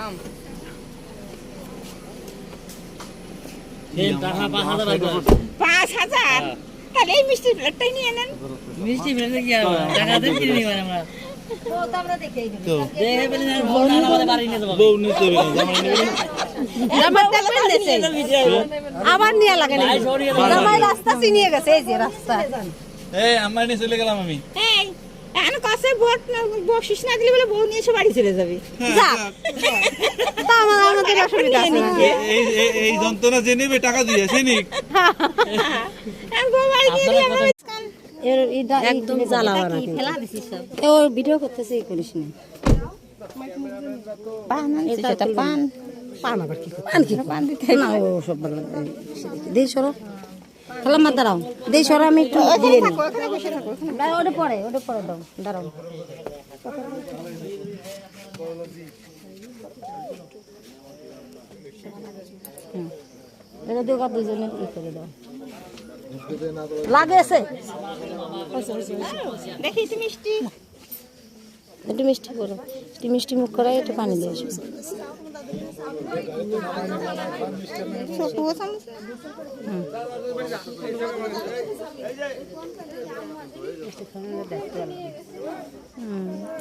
দাম দেন টাকা 5000 লাগবে 5000 তাহলে এই মিষ্টি প্লেটটাই নিয়ে নেন মিষ্টি ফেলে কি আর টাকা দিয়ে কিনে নিব আমরা তো আমরা দেখেই দেব দেখে বলি না বউ না আমাদের বাড়ি নিয়ে যাবো বউ নিতে হবে জামাই নেবে জামাই তেল আবার নিয়ে লাগে না জামাই রাস্তা চিনিয়ে গেছে এই যে রাস্তা এই আমার নিয়ে চলে গেলাম আমি এই এখন কাছে ভোট বকশিস না দিলে বলে বউ নিয়ে এসে বাড়ি চলে যাবে যা তা আমাদের অসুবিধা আছে না এই যন্ত্রণা যে নেবে টাকা দিয়ে সে নিক আমি বউ বাড়ি গিয়ে নিয়ে আমার একদম জ্বালাবা না ফেলা দিছিস সব ওর ভিডিও করতেছে এই করিস না পান আনছিস এটা পান পান আবার কি পান কি পান দিতে না ও সব ভালো দেই সরো খেলাম মার দাঁড়াও দেই সরো আমি একটু দিয়ে নিই ওখানে বসে থাকো ওটা পরে দাও দাঁড়াও এটা দিও দুজনে ই করে দাও লাগে আছে দেখি একটু মিষ্টি একটু মিষ্টি করো একটু মিষ্টি মুখ করাই একটু পানি দিয়ে আসো ছোট চামচ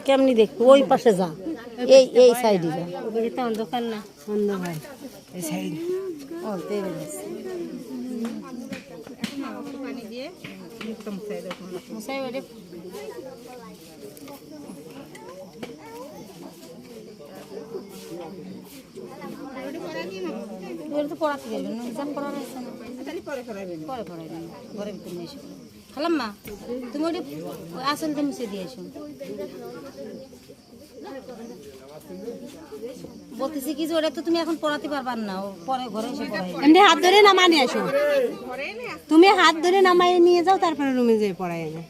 কেমনি দেখবো ওই পাশে যা এই সাইডে যা তো দোকান না অন্য ভাই এই সাইড ও তেল গেছে পানি দিয়ে একদম সাইড মশাই ওটা ওটা তো পড়াতে গেলেন এক্সাম করার আছে না পরে করাবেন পরে পড়াইবেন ঘরের ভিতরে নিয়ে এসো খালাম মা তুমি ওটা আসলটা মুছে দিয়ে এসো বলতেছি কি যে ওটা তো তুমি এখন পড়াতে পারবার না ও পরে ঘরে এসে পড়াই এমনি হাত ধরে নামা নিয়ে আসো তুমি হাত ধরে নামাই নিয়ে যাও তারপরে রুমে যেয়ে পড়াই এনে